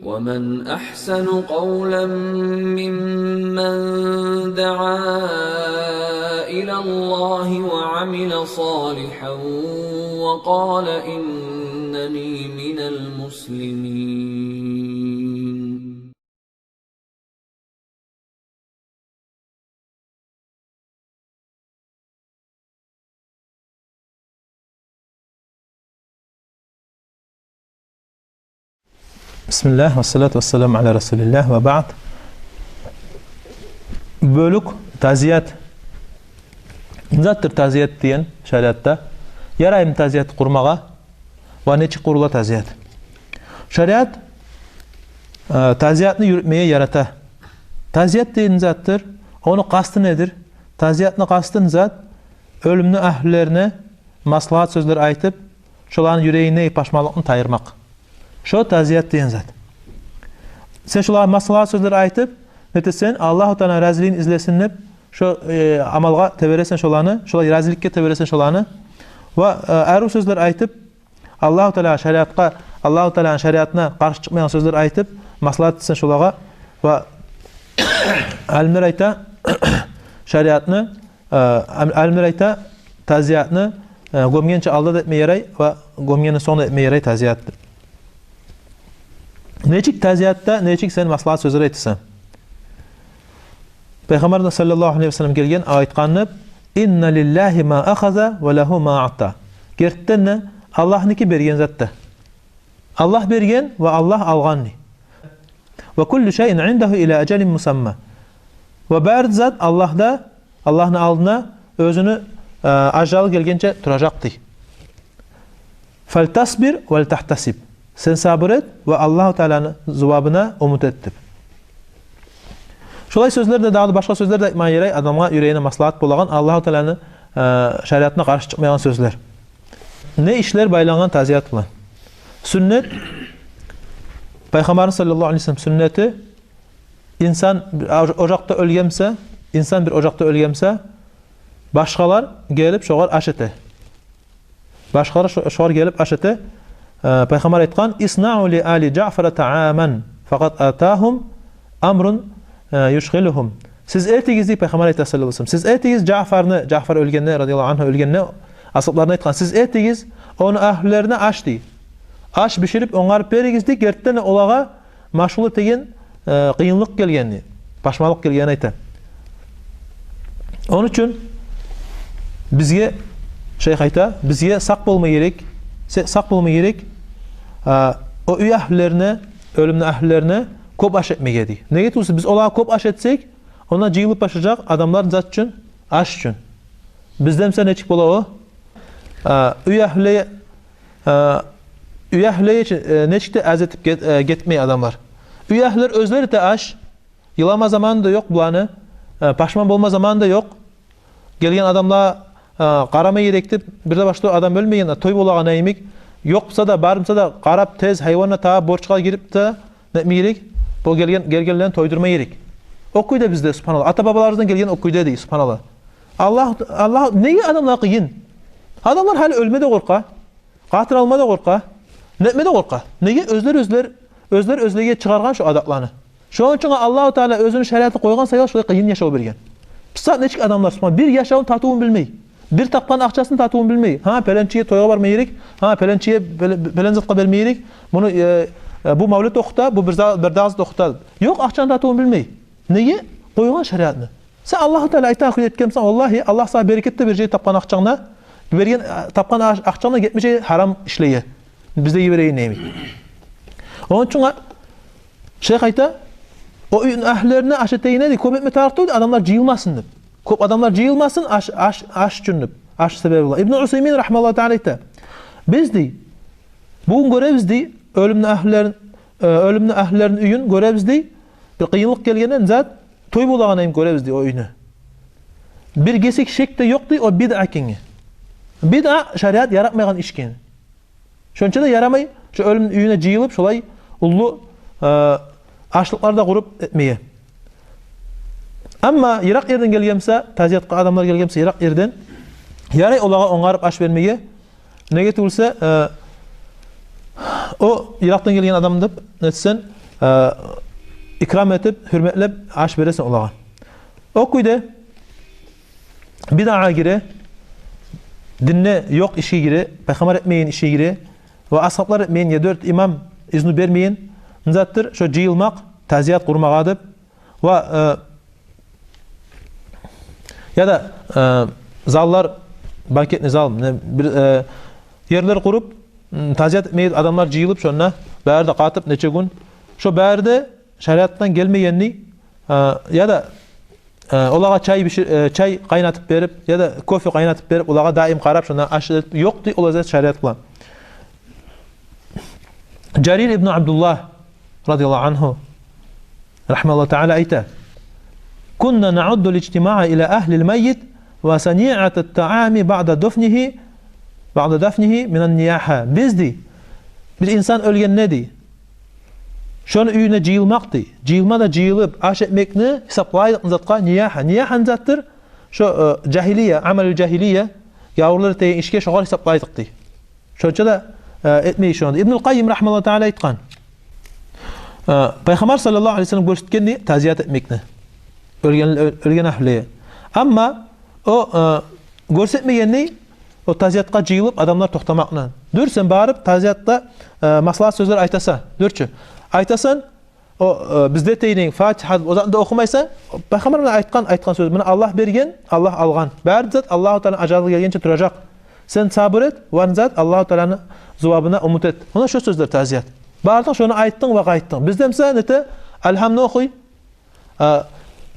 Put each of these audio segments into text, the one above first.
ومن أحسن قولا ممن دعا إلى الله وعمل صالحا وقال إنني من المسلمين. Bismillah ve salatu ve selamu ala Resulillah ve ba'd. Bölük taziyat. Zattır taziyat diyen şeriatta. Yarayım taziyat kurmağa ve neçik kurula taziyat. Şeriat taziyatını yürütmeye yarata. Taziyat diyen zattır. Onu kastı nedir? Taziyatını kastın zat ölümlü ahlilerine maslahat sözler aytıp şoların yüreğine paşmalıkını tayırmak. Şu taziyat diyen zat. Sen şolara maslahat sözler aytıp netesen Allahu Teala raziliğini izlesinip şu amalga teberesen şolarını, şolar razilikke teberesen şolarını ve ayrı sözler aytıp Allahu Teala şeriatqa, Allahu Teala'nın şeriatına karşı çıkmayan sözler aytıp maslahat etsen şolarga ve alimler ayta şeriatını, alimler ayta taziyatını gömgençe aldat etmeye yaray ve gömgeni sonu etmeye yaray taziyatdır. Neçik taziyatta, neçik sen maslahat sözleri etsen. Peygamber sallallahu aleyhi ve sellem gelgen aytqanıp inna lillahi ma ahaza ve lehu ma atta. Gerttenне Allah'niki bergen zatta. Allah bergen ve Allah alganni. Ve kullu şeyin indehu ila ecelin musamma. Ve bard zat Allah'da, Allah'ın aldına özünü ajalı gelgence turacaktı. Feltasbir vel tahtasib. Sen sabır et ve Allah-u Teala'nın zıvabına umut ettir. Şolay sözlerde daha da başka sözler de aytman yeray adamga yüreğine maslahat bolagan Allah-u Teala'nın şeriatına karşı çıkmayan sözler. Ne işler baylangan taziyat bilan? Sünnet Peygamber sallallahu aleyhi ve sellem sünneti insan ocakta ölgemse, insan bir ocakta ölgemse başkalar gelip şoğar aşete. Başkalar şoğar gelip aşete. Peygamber aytqan isna'u li ali Ja'far ta'aman faqat atahum amrun yushghiluhum. Siz ertegiz Peygamber aytdı sallallahu aleyhi ve sellem. Siz ertegiz Ja'far ölgenne radıyallahu anhu ölgenne asıplarına aytqan. Siz ertegiz onu ahlilerine aç di. Aş pişirip ongar berigizdi gertten olaga maşgul tegen kıyınlık gelgenni, paşmalık gelgen ayta. Onun için bizge şeyh ayta, bizge sak bolma gerek. Sak bulma gerek. O üy ahlilerine, ölümlü ahlilerine kop aş etmeyeedi. Ne getirse biz olağa kop aş etsek, ona cıyılıp başlayacak adamların zat için, aş için. Bizden sen neçik bola o? Üy ahliye için neçikte azetip getmeye adamlar. Üy ahliler özleri de aş, yılama zamanı da yok bulanı, paşman bolma zamanı da yok. Gelgen adamlar qarama gerekti. Bir de başta adam ölmeyen toy bolağan ayımik. Yoksa da barımsa da qarap tez hayvana ta borçqa girip de ne gerek? Bu gelgenlerini toydurma gerek. Okuyda bizde subhanallah. Ata babalarımızdan gelgen okuyda değil subhanallah. Allah neye adamlar kıyın? Adamlar hali ölmede korka. Qatil almada korka. Netmede korka. Neye özler özlege çıkargan şu adaklarını. Şunun için Allahu Teala özünün şeriatı koygan sayıl şulay kıyın yaşağı bergen. Pisat neçik adamlar subhanallah. Bir yaşağın tatuğunu bilmeyi. Bir tapkan akçasını tatuğunu bilmeyi. Ha pelençiye toyga barmaya gerek. Ha pelençiye pelenzatqa bermeye gerek. Bunu bu mavlid okuta, bu bir dağız okuta. Yok akçanı tatuğunu bilmeyi. Neye? Koygan şeriatını. Sen Allah-u Teala ayta akıl etkemsen vallahi Allah sana bereketli bir şey tapkan akçanına bergen tapkan akçanına gitmeyeceği haram işleye. Bizde yibereyi neymi? Onun için şeyh ayta o ahlilerine aşeteyine de köp etme tarıqtı adamlar cıyılmasın. Köp adamlar cıyılmasın aş çünüp. Aş sebebi Allah. İbn Useymin rahmetullahi teala ayta. Biz de bugün görevimiz de ölümlü ahlilerin üyün görevimiz de bir kıyınlık gelgenden zat toy bolağanayım görevimiz de o üyünü. Bir gesek şek de yok de o bid'a kenge. Bid'a şeriat yaratmayan iş kenge. Şonça da yaramay şu ölümün üyüne cıyılıp şolay ullu açlıklarda kurup etmeye. Ama Irak yerden gelgemse, taziyatqa adamlar gelgemse Irak yerden yaray olağa ongarıp aş vermeye. Ne getirse o o Irak'tan gelgen adam dep netsen ikram etip, hürmetlep aş beresen olagan. O kuyda bid'a gire, dinne yok işi gire, peygamber etmeyin işi gire ve ashablar etmeyin ya 4 imam izni vermeyin. Zattır şu jıyılmak, taziyat kurmağa dep ve ya da zallar banketli zal bir yerler kurup taziyat etmeyin adamlar jıyılıp şonna bärde qatıp neçe gün şu bärde şeriattan gelmeyenni ya da olağa çay qaynatıp berip ya da kofe qaynatıp berip olağa daim qarap şuna aşı yok di ola zat şeriat kılan. Jarir ibn Abdullah radıyallahu anhu rahmetullah taala ayta: "Kunna na'uddu al-ijtima'a ila ahli al-mayyit ve sani'at at-ta'ami ba'da dafnihi min an-niyaha." Bizdi bir insan ölgen nedi? Şonu üyüne jıyılmaktı. Jıyılma da jıyılıp aş etmekni hesaplaydık zatqa niyaha. Niyahan zattır. Şu cahiliye, amelü cahiliye yavruları teyin işke şoğal hesaplaydık di. Şoça da etmeyi şu anda. İbnül Qayyim rahmetullah taala aytqan. Peygamber sallallahu aleyhi ve sellem görsetkenni taziyat etmekni. Ölgen ahliye. Amma o görsetmeyenni o taziyatqa jıyılıp adamlar toxtamakla. Dürsen barıp taziyatda maslahat sözler aytasa, dürçü. Aytasan o bizde teyning Fatiha ozanda okumaysan Peygamber'e aytkan söz. Buna Allah bergen, Allah algan. Bär zat Allahu Teala ajalı gelgençe duracak. Sen sabır et, var zat Allahu Teala'nın cevabına umut et. Ona şu sözler taziyat. Bardın şunu ayttın ve qayttın. Bizde mesela nete elhamdülillah okuy.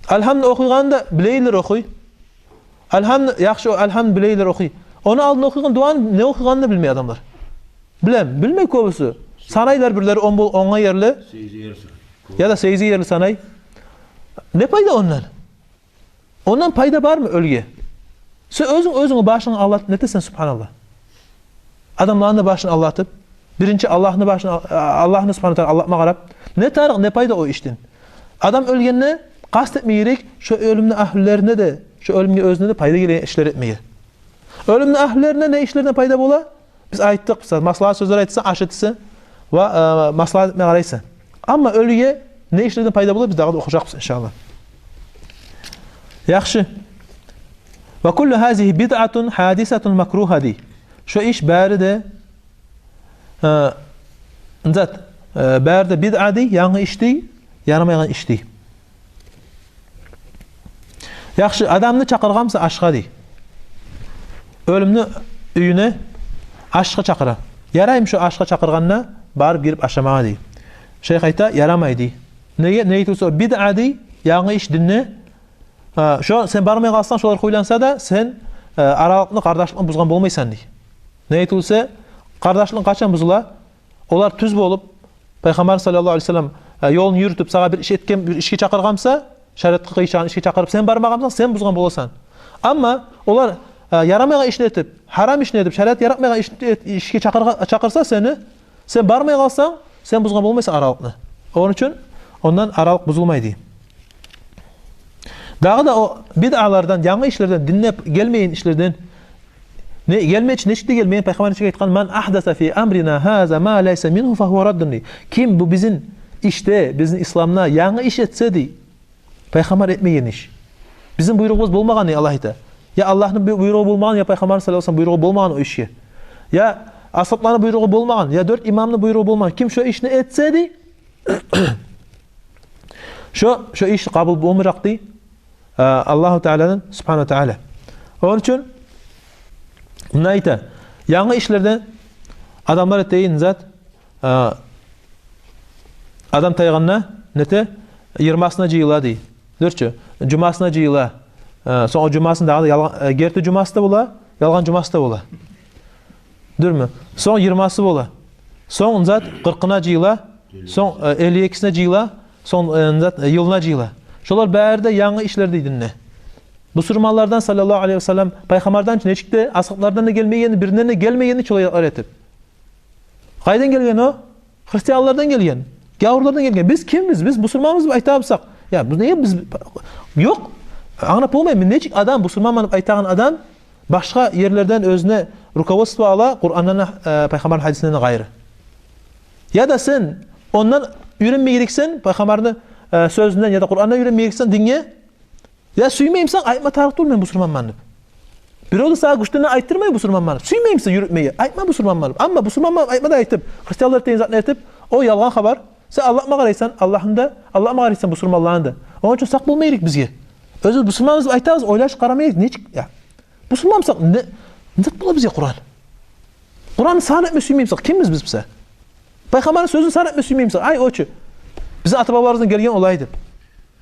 Elhamdülillah okuyganda bileyler okuy. Yaxşı elhamdülillah bileyler okuy. Onu aldın okuygan duan ne okuyganını bilmeyi adamlar. Bilmey köbüsü. Sanaylar birleri 10 yerli ya da 8 yerli sanay. Ne payda ondan? Ondan payda var mı ölge? Sen özün başını anlat netesen subhanallah. Adamların da başını anlatıp birinci Allah'ın başını Allah'ın subhanahu teala Allah'ma qarap ne tarık ne payda o iştin. Adam ölgenine qast etmeyerek şu ölümün ahlilerine de şu ölümge özüne de payda gelen işler etmeye. Ölümün ahlilerine ne işlerine payda bola? Biz ayttık, maslahat sözler aytsan aşıtsa ve maslahat etmeye qaraysan. Ama ölüye ne işlerden payda bulur biz daha da okuyacağız inşallah. Yaxşı. Ve kullu hazihi bid'atun hadisatun makruha di. Şu iş bari de zat bari de bid'a di, yanı işdi, yaramayan işdi. Yaxşı, adamını çaqırğamsa aşqa di. Ölümlü üyüne aşqa çaqıra. Yarayım şu aşqa çaqırğanna barıp girip aşamağa di. Şeyh ayta yaramaydı. Ne aytılsa bid'a di, yanı iş dinne. Şu sen barmay qalsan şolar qoylansa da sen aralıqны qardaşlıqны buzgan bolmaysan di. Ne aytılsa qardaşlığın qaçan buzula? Olar tüz bolup Peygamber sallallahu aleyhi ve sellem yolunu yürütüp sağa bir iş etken bir işe çaqırğamsa, şariatqa qıyşan işe çaqırıp sen barmağamsan sen buzgan bolasan. Amma olar yaramayan işni etip, haram işni etip, şariat yaratmayan işe çaqırsa seni, sen barmay qalsan sen buzgan bolmaysan aralıqны. Onun için ondan aralık buzulmaydı. Dağı da o bid'alardan, yanlış işlerden, dinlep gelmeyen işlerden gelme için neçte gelmeyen Peygamber için aytqan man ahdasa fi amrina haza ma laysa minhu fa huwa raddun. Kim bu bizim işte, bizim İslamna yanlış iş etsedi Peygamber etmeyen iş. Bizim buyruğumuz bolmagan Allah ayta. Ya Allah'ın buyruğu bolmagan ya Peygamber sallallahu aleyhi ve sellem buyruğu bolmagan o işe. Ya ashabların buyruğu bolmagan ya 4 imamın buyruğu bolmagan kim şu işni etsedi şu iş kabul olmayacaktı. Allahu Teala'nın subhanahu teala. Onun için neyte yanlış işlerden adamlar eteyin zat adam tayğanna nete 20'sına jıyıla di. Dörtçü cumasına jıyıla. Son o cumasında da gerti cuması da bola, yalgan cuması da bola. Dürmü? Son 20'sı bola. Son zat 40'ına jıyıla, son 52'sine jıyıla, son zat yılına jıyıla. Şolar bärde yanlış işler deydinne. Bu surmallardan sallallahu aleyhi ve sellem Peygamberden neçikte ashablardan da gelmeyeni, birinden de gelmeyeni çoğalar etip. Qaydan gelgen o? Hristiyanlardan gelgen. Gavurlardan gelgen. Biz kimiz? Biz Müslümanız aytabsak. Ya bu neye biz yok. Anlap olmayın. Neçik adam Müslüman aytağın adam başka yerlerden özüne rukovodstvo ala Kur'an'dan Peygamber hadisinden gayrı. Ya da sen ondan öğrenmeyeceksin, Peygamber'in sözünden ya da Kur'an'dan öğrenmeyeceksin dinle. Ya süymeyimsen aytma tarık olmayın Müslümanmanlık. Bir oldu sağa güçlerini ayttırmayın Müslümanmanlık. Süymeyimsen yürütmeyi, aytma Müslümanmanlık. Ama Müslümanmanlık aytma da aytıp, Hristiyanlar teyin zatını aytıp, o yalan haber. Sen Allah'a qaraysan, Allah'a qaraysan Müslümanlığın da. Onun için sak bulmayırıq bizge. Özü Müslümanız aytağız, oylaş qaramayırıq. Neçik ya? Müslümansak ne bula bizge Kur'an? Kur'an'ı sağın etme süymeyimsak, kimmiz biz bize? Peygamber'in sözünü sağın etme süymeyimsak, ay oçu. Bize atababalarımızdan gelgen olaydı.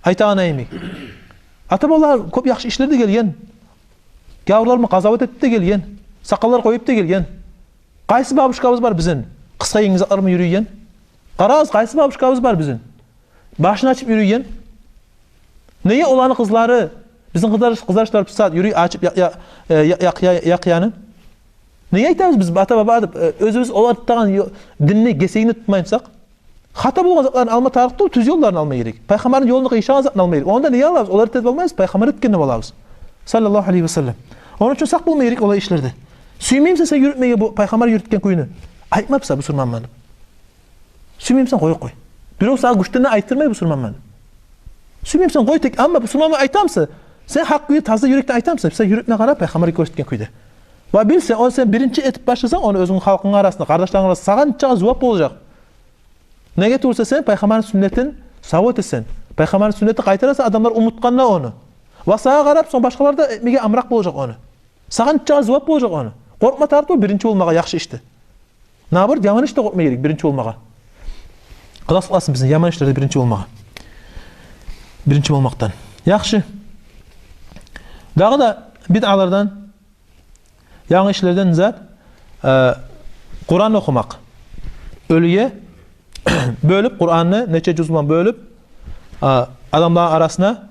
Aytağına emek. Atababalar köp yaxşı işlerde gelgen. Gavurlarımı qazavat etip de gelgen. Sakallar koyup da gelgen. Qaysı babuşkabız var bizim? Kısa yengizatlarımı yürüyen. Qarağız, qaysı babuşkabız var bizim? Başını açıp yürüyen. Neye olanı kızları, bizim kızlar saat yürüyü açıp yakyanı? Neye aytamiz biz ata-baba adıp, özümüz olar tuttağın dinini, geseyini tutmayımsak? Hata bulgan zatlarını alma tarıqtır, tüz yollarını alma gerek. Peygamberin yolunu kıyışan zatını alma gerek. Onda neye alabız? Onları tezip almayız, Peygamber etkeni olabız. Sallallahu aleyhi ve sellem. Onun için sak bulma gerek olay işlerde. Süymeyimse sen yürütmeye bu Peygamber yürütken kuyunu. Aytmapsa bu sürmanmanı. Süymeyimsen koy. Bir o sağa güçlerini ayttırmayı bu sürmanmanı. Süymeyimsen koy tek ama bu sürmanmanı aytamsa, sen hakkıyı tazda yürekten aytamsa, sen yürütmeye kadar Peygamber'i görütken kuydu. Ve bilse onu sen birinci etip başlasan, onu özünün halkın arasında, kardeşlerin arasında sağan zuvap olacak. Ne getirse sen Peygamber'in sünnetin savut etsen. Peygamber'in sünneti qaytarasa adamlar umutkanlar onu. Ve sağa qarab son başkalar da etmege amrak olacak onu. Sağan zuvap olacak onu. Korkma tartı birinci olmağa yaxşı işti. Ne var? Yaman işte korkma gerek birinci olmağa. Allah salasın bizim yaman işlerde birinci olmağa. Birinci olmaktan. Yaxşı. Dağı da bid'alardan, yanlış işlerden zat Kur'an okumak. Ölüye bölüp Kur'an'ı neçe cüzman bölüp adamların arasına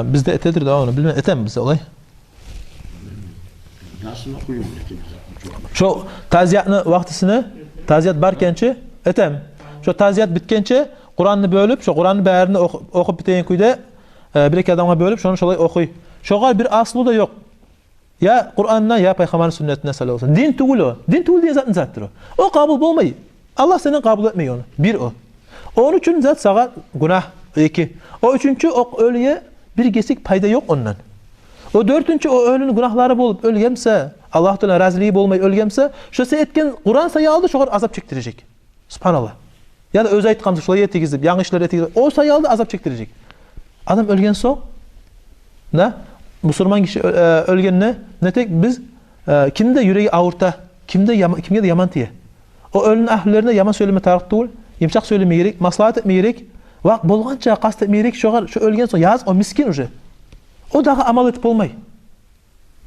bizde etedir daha onu bilmem etem bize olay. Nasıl okuyum? Şu taziyatını vaktisini taziyat barkençe etem. Şu taziyat bitkençe Kur'an'ı bölüp şu Kur'an'ı bärini okup biteyen kuyda bir iki adamga bölüp şonu şolay okuy. Şoğa bir aslı da yok. Ya Kur'an'na ya Peygamber'in sünnetine sallallahu aleyhi ve sellem. Din tugul o. Din tugul diye zatın zattır o. O kabul olmayı. Allah senin kabul etmeyi onu. Bir o. Onun için zat sağa günah. İki. O üçüncü o ölüye bir gesik payda yok ondan. O dördüncü o ölünün günahları bolup ölgemse, Allah Teala raziliği bolmay ölgemse, şöyle etken Kur'an sayı aldı şoğar azap çektirecek. Subhanallah. Ya da öz aytqansa şolay etigizip, yanlış işler etigizip, o sayı aldı azap çektirecek. Adam ölgen soň ne? Müslüman kişi ölgenine ne tek biz kimde yüreği ağırta, kimde de yaman tiye. O ölünün ahlilerine yaman söyleme tarık değil, yumşak söylemeyerek, maslahat etmeyerek, vakt bolgança kast etmeyerek şu ölgen soň yaz o miskin uje. O daha amal etip olmay.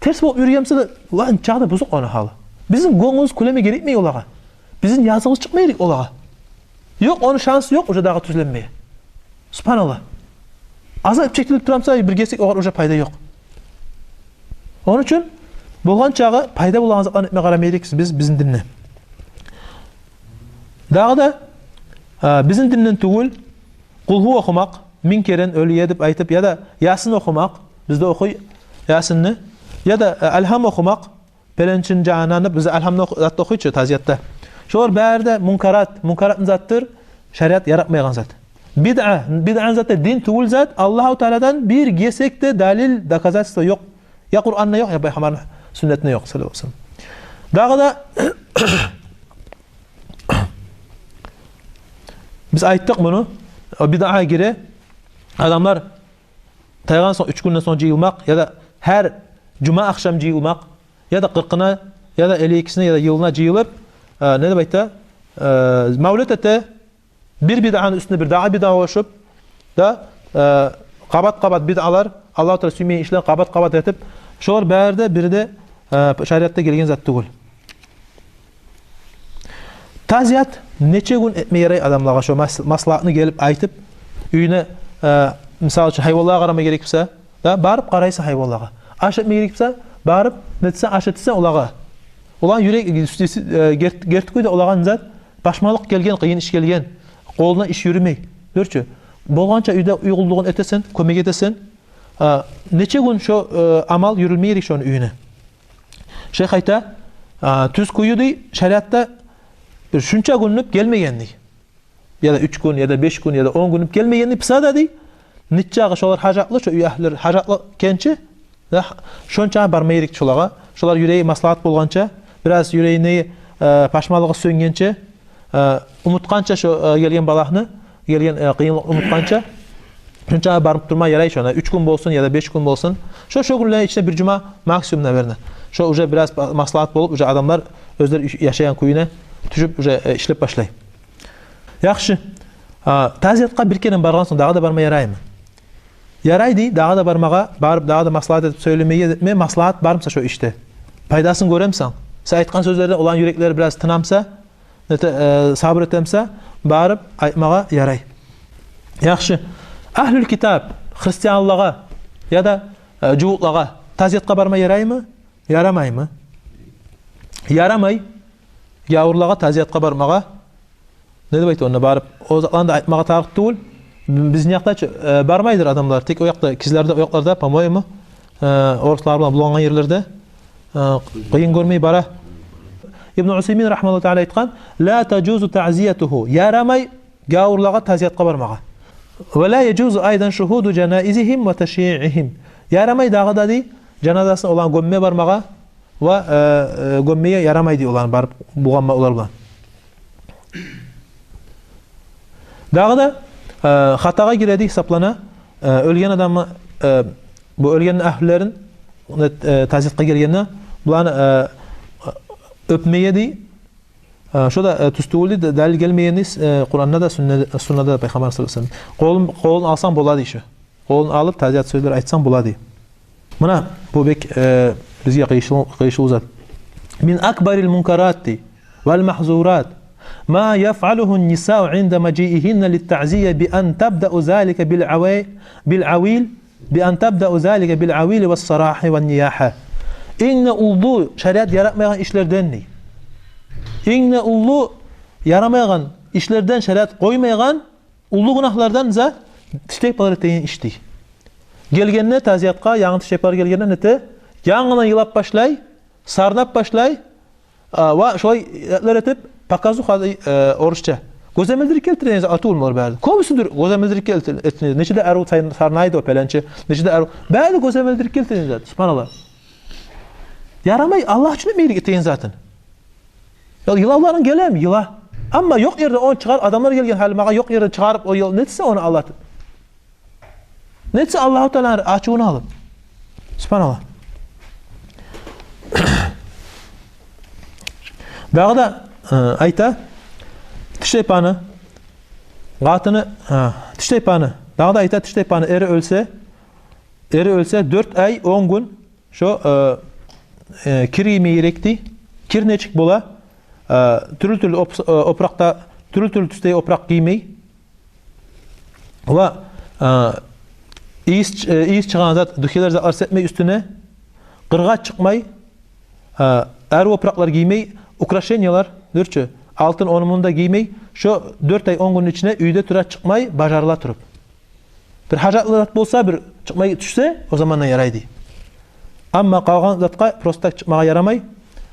Ters bolup yürügemse de lan çağda bozuk ona halı. Bizim goňumuz kuleme gerekmey olaga. Bizim yazığımız çıkmayırık olaga. Yok onun şansı yok uje daha tüzlenmeye. Subhanallah. Azap çekilip turamsa bir gesek ogar uje payda yok. Onun için bolgan çağı payda bulan azaplarını etme qaramayırık biz bizim dinne. Dağı da bizim dinnen tugul kulhu okumak, min keren ölüye dip aytıp ya da Yasin okumak, bizde okuy Yasinni ya da Elham okumak, pelençin cananı bize Elham'ni okuyucu taziyatta. Şolar bärde munkaratın zattır, şeriat yaratmayan zat. Bid'a zaten din tugul zat, Allah-u Teala'dan bir gesek de dalil dakazatsa yok. Ya Kur'an'da yok ya Peygamber'in sünnetinde yok sallallahu aleyhi ve sellem. Dağı da biz ayttık bunu. O bid'a gire adamlar taygan son 3 günden sonra jıyılmak ya da her cuma akşam jıyılmak ya da 40'ına ya da 52'sine ya da yılına jıyılıp ne de bayta mavlid ete bir bid'anın üstüne bir daha bid'a oluşup da qabat bid'alar Allah Teala sümeye işler qabat etip şolar bärde bir de şeriatta gelgen zat tugul. Taziyat neçe gün etmeyeray adamlarga şu maslahatını gelip aytıp üyüne misal üçün hayvanlara qarama gerekipse da barıp qaraysa hayvanlara. Aş etme gerekipse barıp netse aş etse olaga. Olan yürek gertikoyda olagan zat başmalık gelgen, kıyın iş gelgen, koluna iş yürümey. Görçü. Bolgança üyde uygulduğun etesen, kömek etesen, neçe gün şu amal yürülmeyerik şonu üyüne. Şeyh ayta, tüz kuyu dey, şeriatta bir şunça günlük gelmegenli. Ya da 3 gün ya da 5 gün ya da 10 günlük gelmegenli pısada di. Nitçağı şolar hajatlı, şu üyahlar hajatlı kençi. Şonça barmayrik şolağa. Şolar yüreği maslahat bolgança, biraz yüreğini paşmalığı söngençe, umutkança şu gelgen balahını, gelgen kıyınlık umutkança, şonça barıp durma yaray şona. 3 gün bolsun ya da 5 gün bolsun. Şu günler içinde bir cuma maksimumna verdi. Şu uca biraz maslahat bolup uca adamlar özleri yaşayan kuyuna düşüp uca işlep başlay. Yaxşı. Taziyatqa bir kere bargan soň dağa da barma yaraymy? Yaraydy, dağa da barmaga, barıp dağa da maslahat edip söylemeye maslahat barmsa şu işte. Paydasyny göremsen, sen aytkan sözlerde olan yürekleri biraz tınamsa, sabır etemse, barıp aytmaga yaray. Yaxşı. Ahlül kitap, Hristiyanlığa ya da Juwutlaga taziyatqa barma yaraymy? Yaramaymy? Yaramay. Gawurlaga taziyatqa barmaga ne debeydi ona barıp o zatlanda aytmaga tarık değil. Biz niyakta barmaydır adamlar. Tek o yakta kizlerde o yaklarda pamoymu oruslar bilan bulangan yerlerde kıyın görmey bara. İbn Usaymin rahmetullahi teala aytkan la tajuzu ta'ziyetuhu. Yaramay gawurlaga taziyatqa barmaga. Ve la yejuzu aydan şuhudu cenaizihim ve teşyi'ihim. Yaramay dağda di cenazasına olan gömme barmaga ve gömmeye yaramaydı olan barıp buğanma olar bilan. Dağda hataga giredi hesaplana ölgen adamı bu ölgen ahlilerin taziyatqa gelgenne bulan öpmeye di şu da tüstüğülü dalil gelmeyeniz Kur'an'da da sünnada da Peygamber sallallahu aleyhi ve sellem kolun alsan boladı işi. Kolun alıp taziyat sözleri aytsan boladı. Buna bu bek bizge kıyışı uzat. Min akbaril munkarati vel mahzurat ما يفعله النساء عند مجيئهن للتعزية بأن تبدأ ذلك بالعويل والصراح والنياحة. إن uldu şeriat yaratmayan işlerden ne? İnne uldu yaramayan işlerden şeriat koymayan uldu günahlardan za tiştek balar eteyin işti. Gelgenne taziyatqa yağı tiştek balar gelgenne nete yağına yılap başlay, sarnap başlay ve şolay etip pakazu hadi oruçça. Gözemeldirik keltireniz atulmur berdi. Komisidir gözemeldirik keltireniz. Neçide eru sarnaydı o pelençe. Neçide eru. Berdi gözemeldirik keltireniz zaten. Subhanallah. Yaramay Allah için meylik eteyin zaten. Ya yılavların gelem yıla. Ama yok yerde on çıkar adamlar gelgen halmağa yok yerde çıkarıp o yıl netse onu Allah. Netse Allahu Teala açığını alın. Subhanallah. Dağda ayta tişteypanı gatını tişteypanı dağda ayta tişteypanı eri ölse 4 ay 10 gün şu kirimi yerekti kirneçik bola türlü oprakta türlü tüstey oprak giymey ve iyiz çıkan zat dükkeler zat arz etmey üstüne qırğa çıkmay er opraklar giymey ukraşenyalar dörtçü altın onumunda giymey şu 4 ay 10 gün içine üyde tura çıkmay bajarla turup bir hacatlırat bolsa bir çıkmay düşse o zamandan yaraydı. Amma kalgan zatqa prostak çıkmağa yaramay.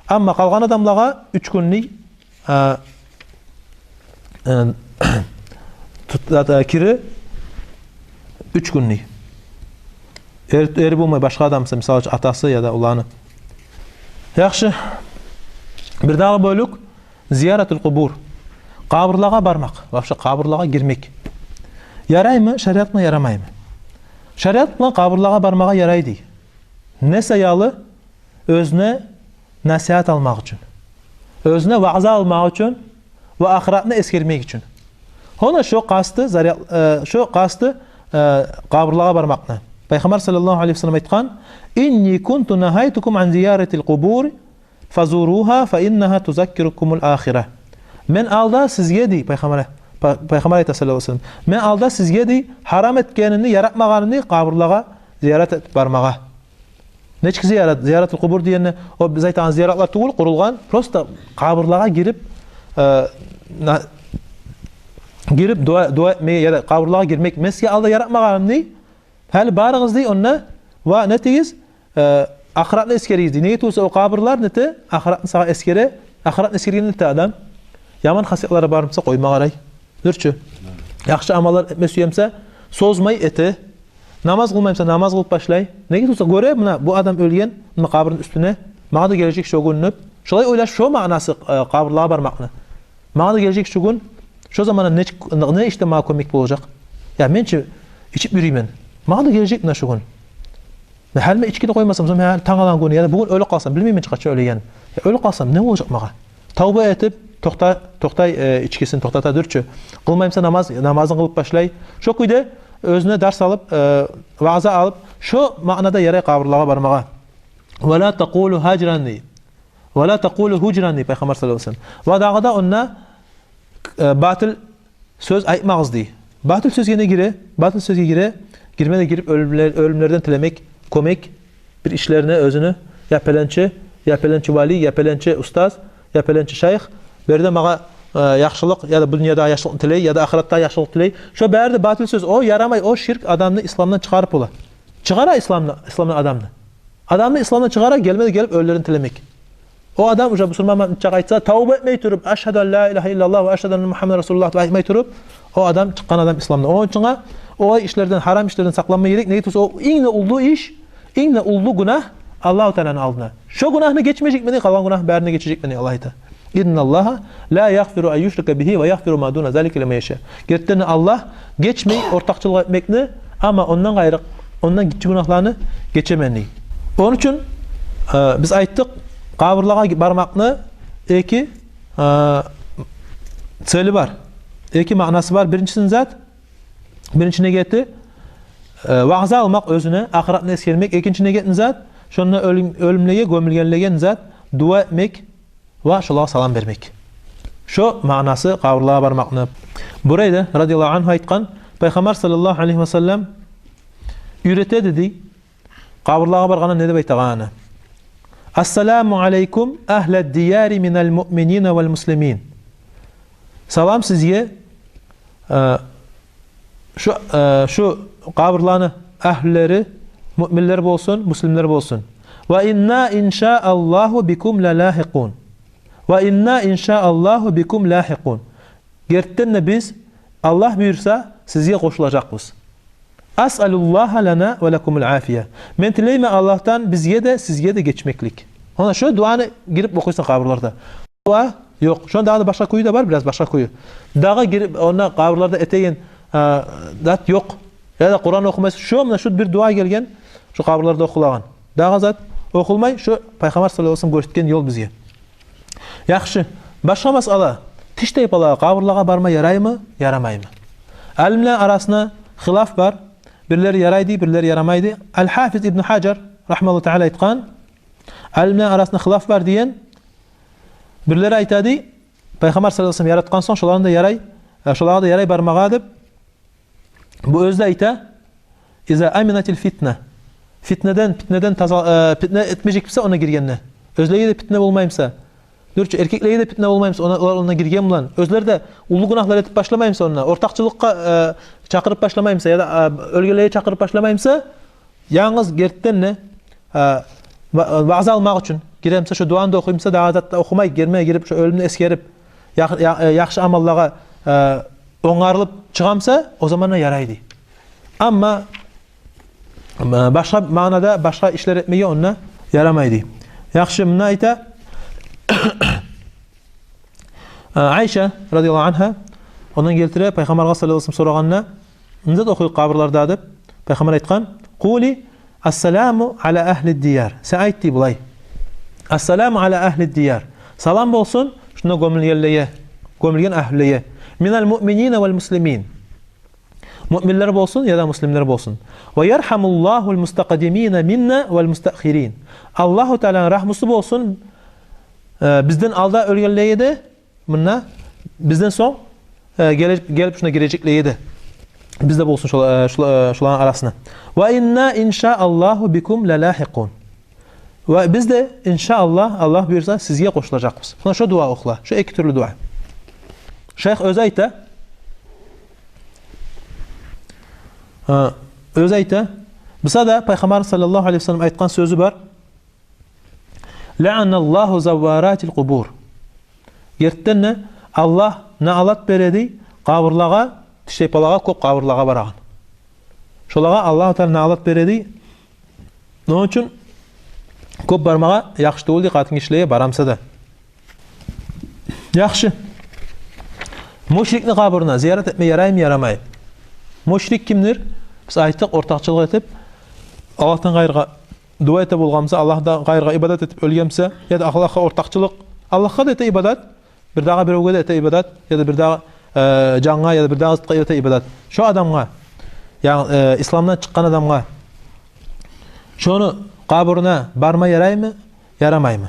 Amma kalgan adamlağa 3 günlük kiri 3 günlük. Eri bulmay başka adamsa misal atası ya da ulanı. Yaxşı. Bir daha bölük ziyaretul kubur. Kabırlağa barmak, vapşa kabırlağa girmek. Yaray mı, şeriat mı, yaramay mı? Şeriat mı kabırlağa barmağa yaraydı. Ne sayalı? Özüne nasihat almak için. Özüne vaazı almak için ve ahiretini eskermek için. Ona şu kastı kabırlağa barmakla. Peygamber sallallahu aleyhi ve sellem aytkan: "İnni kuntu nahaytukum an ziyaretil kubur fazuruha fa innaha tuzakkirukumul ahire." Men alda sizge di Peygamber sallallahu aleyhi ve sellem. Men alda sizge di haram etkenini, yaratmaganını kabırlağa ziyaret et barmağa. Neçki ziyaretul kubur diyene o zaytan ziyaretler tuğul kurulgan prosta kabırlağa girip dua etmeye ya da kabırlağa girmek meski alda yaratmaganını hal barığız di onna ve netigiz ahiretni eskeriyiz di. Niyet olsa o kabırlar neti ahiretni sağa eskere ahiretni eskeriyini neti adam yaman hasiyatlara barımsa koyma qaray. Dürçü. Yaxşı amallar etmesiyemse sozmay eti. Namaz kılmayımsa namaz kılıp başlay. Ne gitse göre buna bu adam ölgen, buna kabrın üstüne. Mağa da gelecek şu günüp. Şolay oylaş şu manası kabrlığa barmakны. Mağa da gelecek şu gün. Şu zamana ne işte mağa komik olacak. Ya mençi içip yürüymen. Mağa da gelecek buna şu gün. Ben halime içki de koymasam sonra tağalan günü ya da bugün öyle kalsam bilmeyeyim kaça öyle yani. Ya öyle kalsam ne olacak mağa? Tavba etip toktay içkisini toktata dürçü. Kılmayımsa namazını kılıp başlay. Şu kuyda özüne ders alıp vaaza alıp şu manada yere kabrlığa barmağa. Ve la taqulu hacranni. Ve la taqulu hujranni Peygamber sallallahu aleyhi ve sellem. Ve dağda ona batıl söz aytmağız diye. Batıl söz yine gire, batıl sözge gire, girmede girip ölümlerden tilemek, komek bir işlerine özünü ya pelençi vali, ya pelençi ustaz, ya pelençi şeyh, berde mağa yaxşılık ya da bu dünyada yaxşılık tiley ya da ahiretdə yaxşılık tiley. Şu berde batıl söz o yaramay, o şirk adamını İslam'dan çıkarıp ola. Çıqara İslam'dan adamını. Adamını İslam'dan çıqara gelip ölülerini tilemek. O adam uca Müslüman çağaytsa tavba etmeyi turup eşhedü en la ilahe illallah ve eşhedü enne Muhammed Resulullah ve etmeyi turup o adam çıkan adam İslam'dan. Onun için o işlerden haram işlerden saklanmaya gerek. Ne diyorsa o inne olduğu iş, inne olduğu günah Allah-u Teala'nın aldığına. Şu günahını geçmeyecek mi? Kalan günah berine geçecek mi? Allah'ı Teala. İnnallaha la yaghfiru en yushraka bihi ve yaghfiru ma duna zalika limen yasha. Gerçekten Allah geçmeyi ortakçılık etmekni ama ondan gayrı ondan gitçi günahlarını geçemeni. Onun için biz ayttık kabrlığa barmakны iki söylü var. İki manası var. Birinci negeti vaaz almak özüne, ahiretine eskermek. İkinci negetin zat, şonuna ölümlege, gömülgenlegen zat, dua etmek ve şolağa salam vermek. Şu manası kabrlığa barmakны. Burayda radıyallahu anh aytkan Peygamber sallallahu aleyhi ve sellem ürete dedi. Kabrlığa bargana ne dep aytagany? Assalamu aleykum ahled diyari minel mu'minine vel muslimin. Salam sizge şu kabrlarını ahlileri müminler bolsun, müslimler bolsun. Ve inna inşaallahu bikum lalahiqun. Ve inna inşaallahu bikum lahiqun. Gerçekten biz Allah buyursa sizge koşulacakız. As'alullaha lana ve lekumul afiye. Men tileyme Allah'tan bizge de sizge de geçmeklik. Ona şu duanı girip okuysan kabrlarda. Dua yok. Şu an daha da başka kuyu da var, biraz başka kuyu. Dağa girip ona kabrlarda eteyin dat yok. Ya da Kur'an okumaysa şu bir dua gelgen şu kabrlarda okulan. Dağa zat okulmay şu Peygamber sallallahu aleyhi ve sellem göstergen yol bizge. Yaxşı. Başka masala. Tişteyip ala kabrlara barma yaraymy, yaramaymy? Alimler arasında hilaf var. Birileri yaraydı, birileri yaramaydı. El-Hafiz İbn Hacer rahmetullahi teala aytkan. Alimler arasında hilaf var diyen birileri aytadı. Peygamber sallallahu aleyhi ve sellem yaratkan son şolarını da yaray barmağa dep bu özde ayta iza aminatil fitne. Fitneden fitne etmeyecek ise ona girgenine. Özleye de fitne olmayımsa, dürçü erkekleye de fitne olmayımsa ona girgen bulan. Özleri de ulu günahlar etip başlamayımsa ona, ortakçılıkka çakırıp başlamayımsa ya da ölgeleye çakırıp başlamayımsa yalnız gerçekten ne vaaz almak için giremse şu duanı da okuyumsa daha da okumay girmeye girip şu ölümünü eskerip yaxşı amallara oňarlyp çıgamsa o zaman yaraydı. Ama başka manada başka işler etmeye ona yaramaydı. Yaxşı mına ayta Ayşe radıyallahu anha ondan geltire Peygamber sallallahu aleyhi ve sellem soraganna nizat okuy kabrlarda dep Peygamber aytkan quli assalamu ala ahli diyar. Sen aytdi bulay. Assalamu ala ahli diyar. Salam bolsun şuna gömülgen ahlileye. Minel mu'minine vel muslimin. Müminler bolsun ya da muslimler bolsun. Ve yerhamullahul mustaqdimine minna vel mustaakhirin. Allahu Teala'nın rahmusu bolsun bizden alda ölgenleye de bununla bizden son gelip şuna girecekliği de bizde bolsun şuların arasına. Ve inna inşaallahu bikum lalahiqun. Ve biz de inşallah Allah buyursa sizge koşulacakız. Buna şu dua okula. Şu iki türlü dua. Şeyh Özayta Bisa da Peygamber sallallahu aleyhi ve sellem aytkan sözü var. La'anallahu zavvaratil qubur. Gerçekten Allah ne alat beredi? Qabırlağa, tişteypalağa, kop qabırlağa barağın. Şolağa Allah Teala ne alat beredi? Onun için kop barmağa yaxşı doğuldi qatın işleye baramsa da. Yaxşı. Müşrikni qabırına ziyaret etme yarayım yaramay. Müşrik kimdir? Biz ayttık ortaqçılık etip Allah'tan gayrıga dua etip bolgamsa, Allah'tan gayrıga ibadat etip ölgemse ya da Allah'a ortaqçılık, Allah'a da ete ibadat, bir dağa birovga da ete ibadat ya da bir dağa canğa ya da bir dağa zıtqa ete ibadat. Şu adamga, yani İslamdan çıqqan adamga şonu qabırına barma yaraymy, yaramaymy?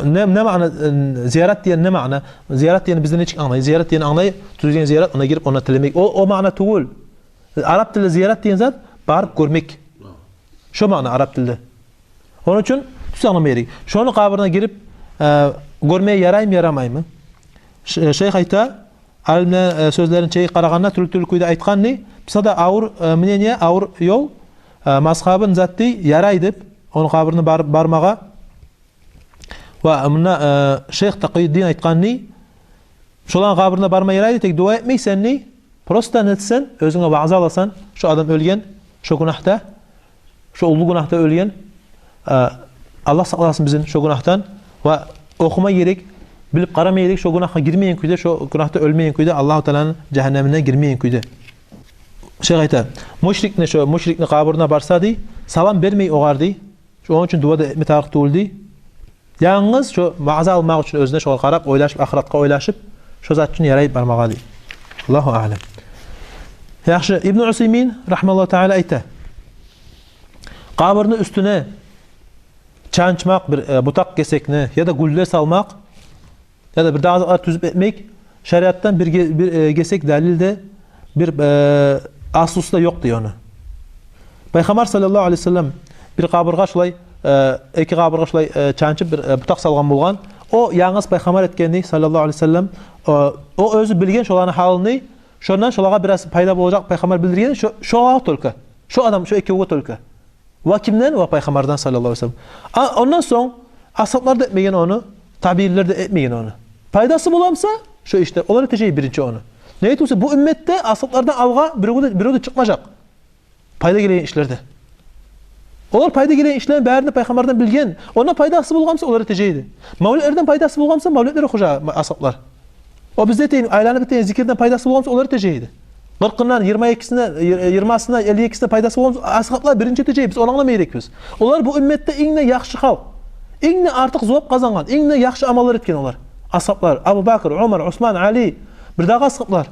Ne ma'na ziyaret diyen ne ma'na? Ziyaret diyen bizden hiç anlayı. Ziyaret diyen anlayı, tuzgen ziyaret ona girip ona telemek. O ma'na tuğul. Arap dilde ziyaret diyen zat barıp görmek. Şu ma'na Arap dilde. Onun için tuz anlamayırıq. Şonu qabırına girip görmeye yarayım yaramaymy? Şeyh ayta, alimler sözlerin çeyi qaraganda türlü kuyda aytqan ne? Bisada ağır mineniye, ağır yol mazhabın zatti yaray dep onu qabırına barmağa ve mına Şeyh Taqiyuddin aytqan ne? Şolan qabırına barma yaraydı tek dua etmeysen ne? Prosta netsen, özüne vaaz alasan, şu adam ölgen, şu günahta, şu ulu günahta ölgen, Allah saqlasın bizim şu günahtan ve okuma gerek, bilip qaramay gerek, şu günahga girmeyen kuyda, şu günahta ölmeyen kuyda, Allah-u Teala'nın cehennemine girmeyen kuyda. Şeyh ayta, müşrikni qabırına barsa di, salam vermey oğar di, şu onun için dua da etme tarih tuğul di. Yalnız şu vaaz almaq için özüne şol qarab, oylaşıp, ahiratqa oylaşıp, şu zat için yarayıp barmağa di. Allahu a'lam. Yaxşı, İbn Usaymin rahmeullah taala ayta. Qabırını üstüne çançmaq, bir butak kesekni ya da güller salmaq ya da bir dağızlar tüzüp etmek şeriattan bir kesek dalilde bir aslusda yok diyor onu. Peygamber sallallahu aleyhi ve sellem bir qabırga şulay iki qabırga şulay çançıp bir butak salgan bolgan. O yalnız peygamber etkendi sallallahu aleyhi ve sellem. O özü bilgen şolanın halini, şondan şolağa biraz payda bolacak peygamber bildirgen şoğa tolka. Şu adam şu iki uğa tolka. Ve kimden? Ve peygamberden sallallahu aleyhi ve sellem. Ondan sonra ashablar da etmeyen onu, tabiiler de etmeyen onu. Paydası bulamsa şu işte onlar eteceği birinci onu. Ne etiyse bu ümmette ashablardan alga biri de çıkmayacak. Payda gelen işlerde. Onlar payda gelen işlerin bärini peygamberden bilgen. Ona paydası bulgamsa onlar eteceğiydi. Mevlütlerden paydası bulgamsa mevlütlere hoca ashablar. O bizde deyin aylanıp biten zikirden paydası bulgamsa onlar eteceğiydi. 40'ından 22'sine 20'sına 52'sine paydası bulgamsa ashablar birinci eteceği biz onu anlamayırıq biz. Onlar bu ümmette iňne yaxşı halk. Iňne artık zowap kazangan, iňne yaxşı amallar etken onlar. Ashablar Abu Bakr, Umar, Osman, Ali bir daha ashablar.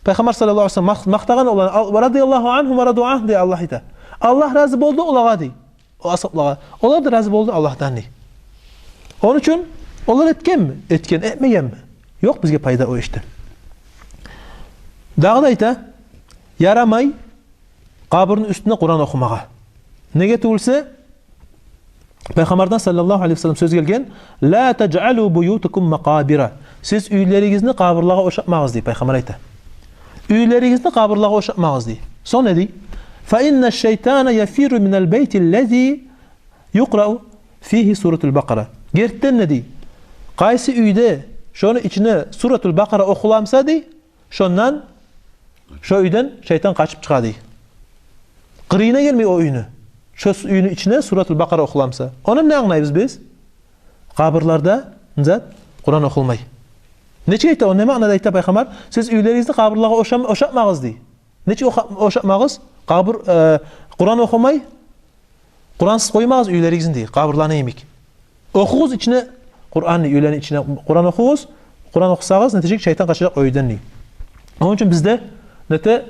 Peygamber sallallahu aleyhi ve sellem maqtagan olan radiyallahu anhum ve radu anh diye Allah ita. Allah razı boldu olağa di. O ashablara. Onlar da razı boldu Allah'tan di. Onun için onlar etken mi? Etken etmeyen mi? Yok bizge payda o işte. Dağda ayta yaramay qabırın üstüne Kur'an okumağa. Nege tuğulsa Peygamberden sallallahu aleyhi ve sellem söz gelgen la tec'alu buyutukum maqabira. Siz üyleringizni qabırlağa oşatmağız diye Peygamber ayta. Üyleringizni qabırlağa oşatmağız diye. Son ne diye? Fa inna şeytana yafiru minel beytillezî yuqra'u fihi suratul Baqara. Gertten ne diye? Qaysi üyde şonu içine suratul Baqara okulamsa diye şondan şu üyden şeytan kaçıp çıkadı. Qirine gelmiyor o üyünü. Şu üyünün içine suratul Baqara okulamsa. Onun ne anlayız biz? Qabırlarda zat Kur'an okulmay. Neçe ayta o ne ma'nada ayta Peygamber? Siz üylerinizde qabırlağa oşatmağız diye. Neçe oşatmağız? Qabır Kur'an okumay. Kur'ansız koymağız üylerinizin diye. Qabırlarına yemek. Okuğuz içine Kur'an'ı üylerin içine Kur'an okuğuz. Kur'an okusağız netecek şeytan kaçacak o üyden diye. Onun için bizde nete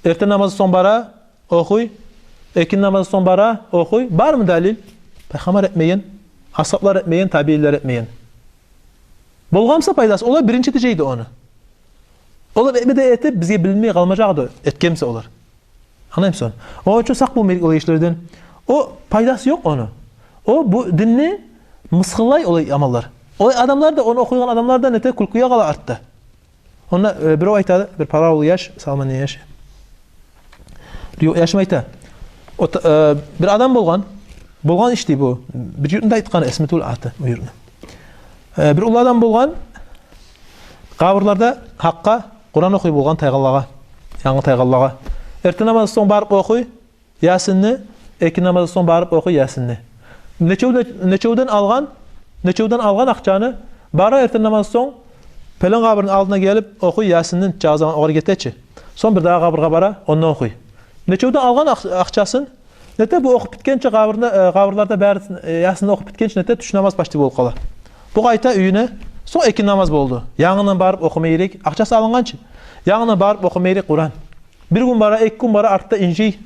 erten namazı son bara okuy, ekin namazı son bara okuy. Var mı dalil? Peygamber etmeyen, ashablar etmeyen, tabiiler etmeyen. Bolgamsa paydası. Onlar birinci eteceydi onu. Onlar etmede etip bizge bilmeye kalmayacaktı. Etkemse olur. Anlayın mısın? Onun için sak bulmaydık olay işlerden. O paydası yok onu. O bu dinni mısıllay olay amallar. O adamlar da onu okuyan adamlar da nete kulkuya kala arttı. Ona bir o aytadı, bir paralı yaş, Salmaniye yaş. Diyor yaşım ayta. Bir adam bolgan işti bu. Bir yurtunda aytqan esmetul atı bu yurtuna. Bir ул адам болған, қабырларда хаққа Құран оқи болған тайғалаға, яңы тайғалаға. Ерте намаз соң барып оқи Ясинni, екі намаз соң барып оқи Ясинni. Нечеуден алған ақчаны бара ерте намаз соң пәлен қабырдың алдына келіп оқи Ясиннің жазған оғыр кетечі. Соң бір дағы қабырға бара, оны оқи. Нечеуден алған ақчасын, нете бұл оқып біткенше қабырларда бәрі Ясинni оқып біткенше нете түш намаз пашты болып қала. Бұл қайта үйіне соң екі намаз болды. Яңынан барып оқымайрек, ақчасы алынғаншы. Яңынан барып оқымайрек Құран. Bir gün bara, iki gün bara artta inci.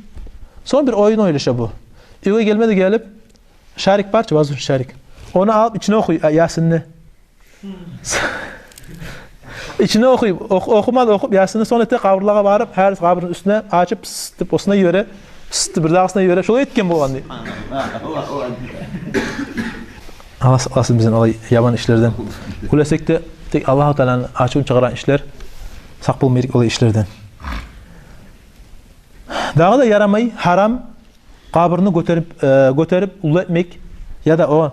Son bir oyun oylaşa bu. Eve gelmedi gelip şarik parça bazı şarik. Onu alıp içine okuy Yasinni. İçine okup Yasinni sonra ete kabırlığa varıp her kabırın üstüne açıp pısıtıp osuna göre pısıtıp bir dağısına göre şöyle etken bu andı. Allah bizden olay yaban işlerden. Kulesek de tek Allah-u Teala'nın açığını çıkaran işler sak bulmayırık olay işlerden. Dağı da yaramay haram kabırını götürüp ulu etmek ya da o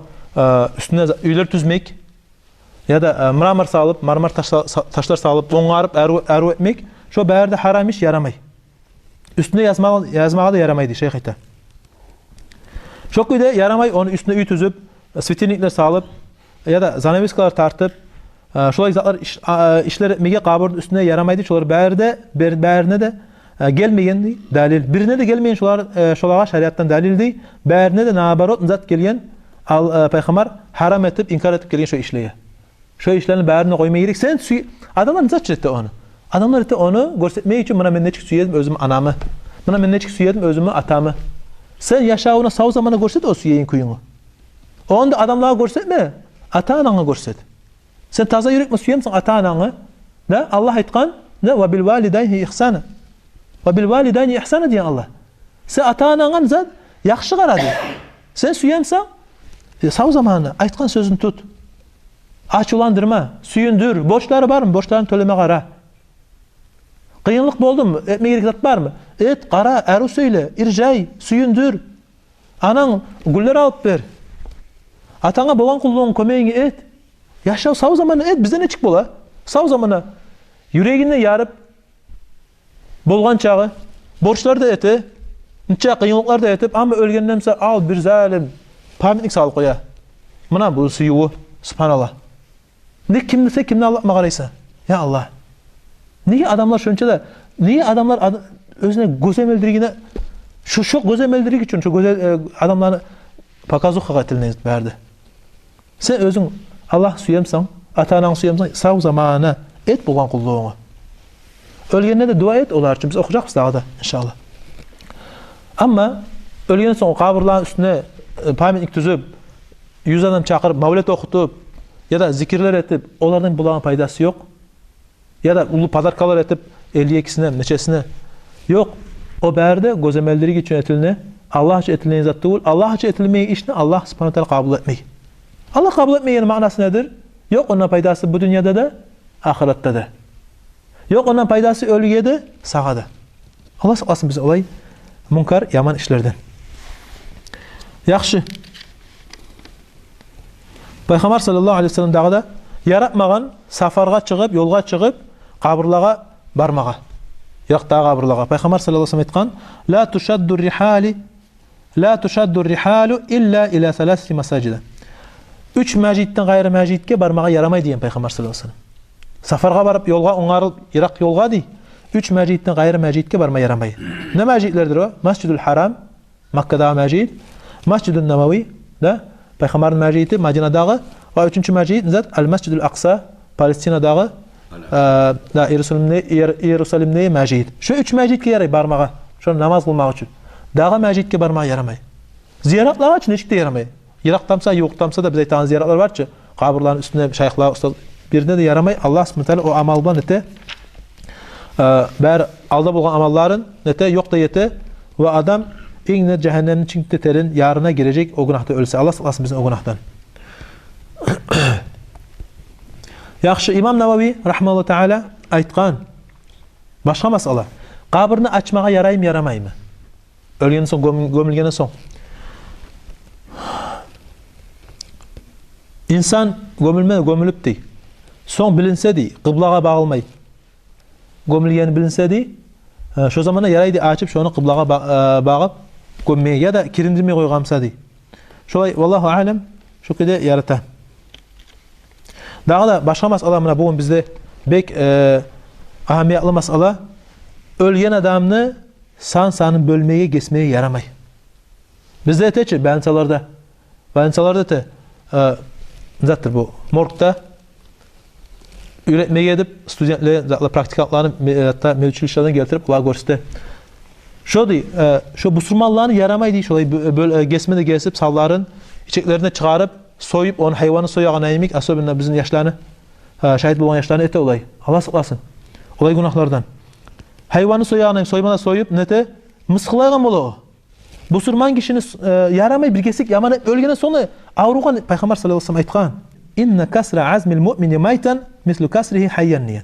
üstüne üyler tüzmek ya da marmar taşlar salıp onarıp eru etmek şu bärde haram iş yaramay. Üstüne yazmağa da yaramaydı şeyh ita. Çok öyle yaramay onu üstüne üy tüzüp svetilnikler salıp ya da zanavesklar tartıp şolay zatlar işler etmege kabırın üstüne yaramaydı. Şolar bärine de gelmeyen dalil. Birine de gelmeyen şolağa şeriattan dalildi. Bärine de nabarot zat gelgen Peygamber haram etip inkar etip gelgen şu işleye. Şu işlerini bärine koymaya gerek. Sen adamlar zat etti onu. Adamlar etti onu görsetmek için bana men neçik suyedim özüm anamı. Bana men neçik suyedim özümü atamı. Sen yaşağına sağ zamana görset o suyeyin kuyunu. Onu da adamlara görsetme. Ata-anana görset. Sen taza yürekme suyemsin ata-anana. Da Allah aytkan ne ve bil validayhi ihsana. Ve bil validayni ihsana diyen Allah. Sen ata-anana zat yaxşı qaradı. Sen suyemsan sağ zamanı aytkan sözünü tut. Açılandırma, suyundur. Borçları var mı? Borçlarını төлeme qara. Qıyınlıq boldu mu? Etme gerek zat var mı? Et, qara, eru söyle, irjay, suyundur. Anan güller alıp ver. Atana boğan kulluğun kömeğini et. Yaşa sağ zamanı et. Bize ne çık bola? Sağ zamanı yüreğini yarıp bolğan çağı, borçları da eti, nice qıyınlıklar da etip, ama ölgenden sonra al bir zalim, pamitlik sağlık koya. Mına bu suyu, subhanallah. Ne kimdese kimden Allah mağaraysa? Ya Allah. Niye adamlar şönçe de, niye adamlar özüne gözemeldirigine, şu gözemeldirig için, şu adamlarını pakazuk haqatiline verdi. Sen özün Allah suyemsan, ata-anan suyemsan, sağ zamanı et bolğan kulluğunu. Ölgende de dua et olar için biz okuyacağız dağda inşallah. Ama ölgenden sonra kabırların üstüne pamitlik tüzüp, 100 adam çakırıp, mavlet okutup ya da zikirler etip, onlardan bulağın paydası yok. Ya da ulu padarkalar etip 52'sine, neçesine yok. O bärde gözemeldirig için etiline, Allah için etilmeyi zattı ol. Allah için etilmeyi işini Allah subhanahu teala kabul etmeyi. Allah kabul etmeyenin manası nedir? Yok onun paydası bu dünyada da, ahirette de. Yok onun paydası ölüye de, sağa da. Allah saklasın bize olay munkar, yaman işlerden. Yaxşı. Peygamber sallallahu aleyhi ve sellem dağda yaratmagan safarga çıkıp, yolga çıkıp, kabırlağa barmağa. Yok dağa kabırlağa. Peygamber sallallahu aleyhi ve sellem etkan, La tuşaddu rihalu illa ila thalathati masajida. 3 mecitten gayrı mecitke barmağa yaramay diyen Peygamber sallallahu aleyhi ve sellem. Safarga barıp yolga onarılıp Irak yolga di. 3 mecitten gayrı mecitke barma yaramay. Ne mecitlerdir o? Mescidül Haram, Mekke'da mecit, Mescidül Nebevi da Peygamber'in mecidi Medine'dağı ve 3. mecid zat El-Mescidül Aqsa Palestina'dağı da Yerusalim'de mecid. Şu 3 mecitke yaray barmağa. Şu namaz kılmak için. Dağı mecitke barmağa yaramay. Ziyaretler için hiç de yaramay. Irak'tamsa, yo'qtamsa da biz aytgan ziyaretler var ki kabirlerin üstüne şeyhler, ustad birinde de yaramay. Allah subhanahu o amaldan ete bär alda bolgan amalların ete yok da yete ve adam İğne cehennemin içinde terin yarına girecek o günahta ölse. Allah saklasın bizi o günahtan. Yaxşı İmam Nevevi rahmeullah teala aytkan başka masala. Kabrini açmağa yaray mı yaramay mı? Ölgenden son gömülgenden son. İnsan gömülüp dey. Son bilinse dey, kıblağa bağılmay. Gömülgeni bilinse dey, şu zamana yaraydı açıp şonu kıblağa bağıp gömmeye ya da kirindirmeye koygamsa dey. Şolay vallahu alem şu kede yarata. Dağı da başka masala mına bugün bizde bek ahamiyatlı masala ölgen adamını sanın bölmeye geçmeye yaramay. Bizde teçi bayansalarda te zattır bu morgda üretmeye edip studentleri praktikantlarını hatta mevcut getirip kulağa görüstü. Şu busurmallarını yaramay dey, şolay geçmede geçip salların içeklerine çıkarıp soyup onu hayvanı soyağın ayımik asobinle bizim yaşlarını şahit bulan yaşlarını ete olay. Allah sıklasın. Olay günahlardan. Hayvanı soyağın soymada soyup nete mıskılaygan bolu o. Busurman kişini yaramay bir kesik yaman ölgene sonu avruğan Peygamber sallallahu aleyhi ve sellem aytgan. İnne kasra azmil mu'mini maytan mislu kasrihi hayyan niyen.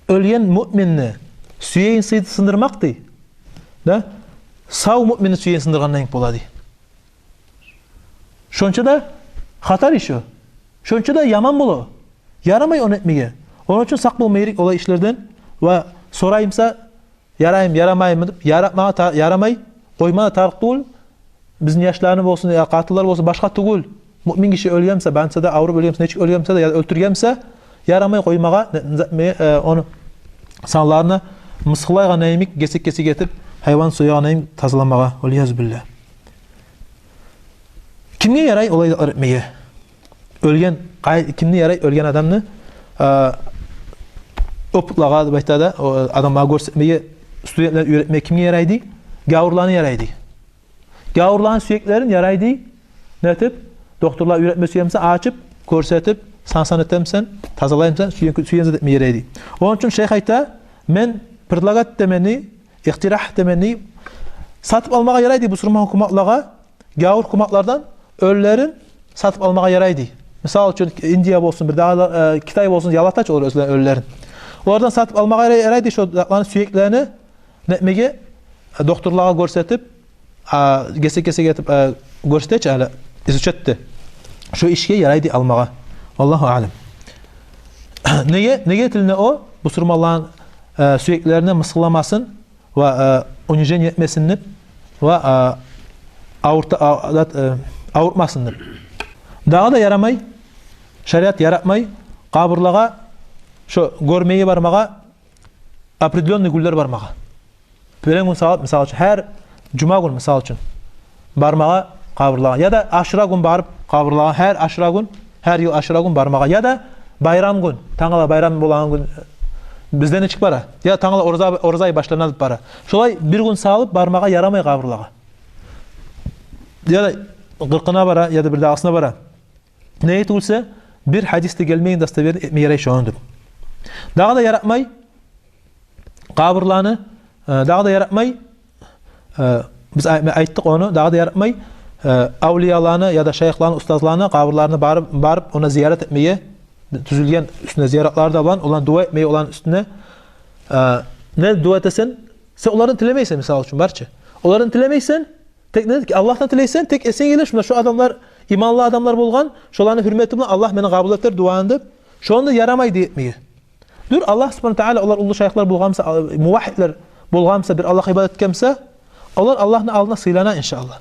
Ölgen mü'minni süyeyin sındırmak dey. Da sağ mü'mini süyeyin sındırgandan yeng bola dey. Şonça da hatar iş o. Şonça da yaman bolu. Yaramay onu etmeye. Onun için sak bolmayrik olay işlerden ve sorayımsa yarayım yaramayım dep yaramay koymana tarık değil. Bizim yaşlarını olsun ya katıllar olsun başka tugul. Mümin kişi ölgemse, bense de avrup ölgemse, neçik ölgemse de ya öldürgemse yaramay koymağa onu sanlarına mıskılayga neyimik kesik getirip hayvan soyağa neyim tazalamağa. Oliyazbillah. Kimge yaray olay öğretmeye? Ölgen kimne yaray ölgen adamını oputlağa baytada adamlar görsetmeye studentler öğretmeye kimge yaraydı? Gavurlarını yaraydı. Gavurların süyeklerin yaraydı. Ne etip doktorlar öğretmesi yemse açıp görsetip sansan etemsen tazalayımsan süyenze etmeye yaraydı. Onun için şeyh ayta men predlagat demeni, ihtirah demeni satıp almağa yaraydı bu surma hukumatlağa gavur hukumatlardan ölülerin satıp almağa yaraydı. Misal için Indiya olsun, bir daha Kitay olsun yalataç olur ölülerin. Oradan satıp almağa yaraydı şu dağların süyeklerini netmege doktorlara görsetip gesek getip görseteç ala izuçetti. Şu işe yaraydı almağa. Allahu alem. Neye tiline o? Bu surmaların süyeklerini mıskılamasın ve onjen yetmesindir ve avurtmasındır. Dağı da yaramay, şeriat yaratmay, kabırlağa şu görmeye barmağa, определенный güller barmağa. Beren gün saat misal için, her cuma gün misal için barmağa kabırlağa ya da aşıra gün barıp kabırlağa, her yıl aşıra gün barmağa ya da bayram gün, tağala bayram bolan gün bizden çık bara. Ya tağala orzay başlanıp bara. Şolay bir gün sağlıp barmağa yaramay kabırlağa. Ya da qırqına bara ya da bir dağısına bara. Neye tulsa bir hadiste gelmeyin dastaver etmeye yaray şoğundur. Dağı da yaratmay kabırlarını dağı da yaratmay biz ayttık onu dağı da yaratmay avliyalarını ya da şeyhlarını, ustazlarını kabırlarını barıp ona ziyaret etmeye tüzülgen üstüne ziyaretler de olan dua etmeye olan üstüne ne dua etesen sen onların tilemeysen misal için barça. Onların tilemeysen tek ne ki Allah'tan tileysen tek esen gelir şunda şu adamlar imanlı adamlar bolgan şolarını hürmet bilen Allah meni kabul eter duandı. Şu anda yaramay diye dur Allah subhanahu taala onlar ulu şeyhler bolgansa muvahhidler bolgansa bir Allah ibadet etkense onlar Allah'ın aldına sıylana inşallah.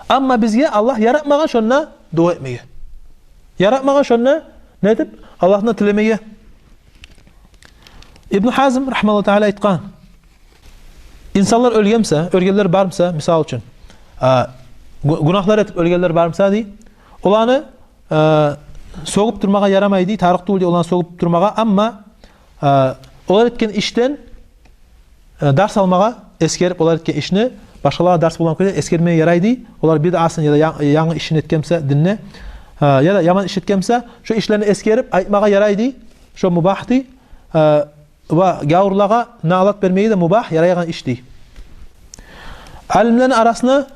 Ama bizge Allah yaratmagan şonna dua etmeye. Yaratmagan şonna ne dip Allah'tan tilemeye. İbn Hazm rahmetullahi teala aytgan. İnsanlar ölgemse, ölgeler barmsa misal için günahlar etip ölgeler barmsa dey. Olanı soğup durmağa yaramay dey. Tarık tuğul dey olanı soğup durmağa ama olar etken işten ders almağa eskerip olar etken işini başkalarına ders bulan kadar eskermeye yaray dey. Olar bir de asın ya da yanı işini etkemse dinle ya da yaman iş etkemse şu işlerini eskerip aytmağa yaray dey. Şu mubah dey. Ve gavurlağa naalat vermeyi de mubah yarayan iş dey. Alimlerin arasında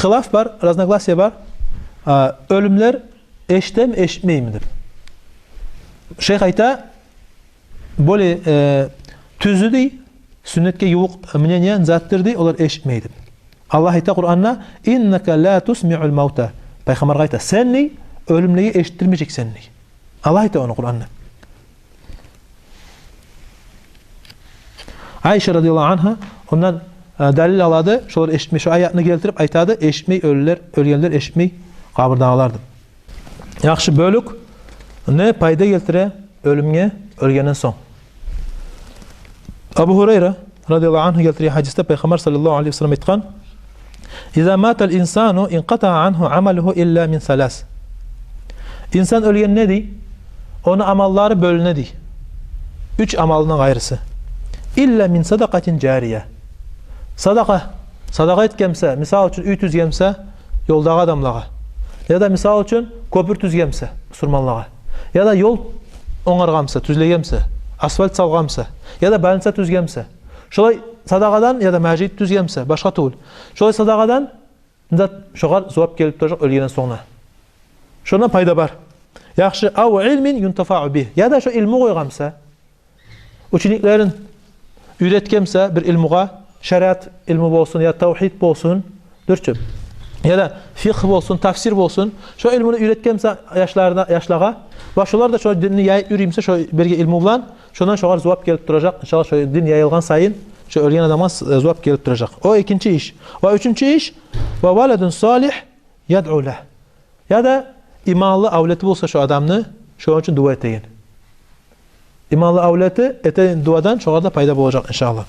hilaf var, raznaglasya var. Ölümler eşte mi eşitmey midir? Şeyh ayta böyle tüzü dey, sünnetke yuvuk minenyen zattır dey, olar eşitmeydir. Allah ayta Kur'an'na inneke la tusmi'ul mauta. Peygamber ayta sen ney ölümlüğü eşittirmeyecek seni. Allah ayta onu Kur'an'da. Ayşe radıyallahu anha ondan dalil aladı. Şolar eşitmey, şu ayatını keltirip aytadı, eşitmey ölgenler eşitmey kabırdağalardı. Yaxşı bölük ne payda keltire ölümge ölgenden soň. Abu Hurayra radıyallahu anhu keltiriyor hadiste Peygamber sallallahu aleyhi ve sellem aytkan: "İza matal insanu inqata'a anhu amaluhu illa min salas." İnsan ölgen ne di? Onu amalları bölüne di. 3 amalının gayrısı. İlla min sadaqatin cariye. Sadaqa etkemse, misal üçün üy tüzgemse yoldağı adamlağa. Ya da misal üçün köpür tüzgemse musulmanlağa. Ya da yol oňargamsa, tüzlegemse, asfalt salgamsa, ya da balınsa tüzgemse. Şolay sadaqadan ya da mäjit tüzgemse, başga tugul. Şolay sadaqadan zat şogar zowap kelip turjak ölgenden soňra. Şondan payda bar. Yaxşı aw ilmin yuntafa'u bih. Ya da şu ilmi goýgamsa, uçuniklerin üretkemse bir ilmuğa, şeriat ilmi bolsun ya tawhid bolsun, dürçüp. Ya da fiqh bolsun, tafsir bolsun, şu ilmini üretkemse yaşlağa, başolar da şu dinni ýaýyp ýürýümse şu berge ilmi bilen, şondan şogar zowap kelip turajak. İnşallah şu din ýaýylgan saýyn şu ölgen adama zowap kelip turajak. O ikinci iş. Ve üçüncü iş, ve waladun salih yad'u leh. Ya da imanlı avleti bolsa şu adamny, şoň üçin dua eteýin. İmanlı avleti eteýin duadan şogarda payda bolajak inşallah.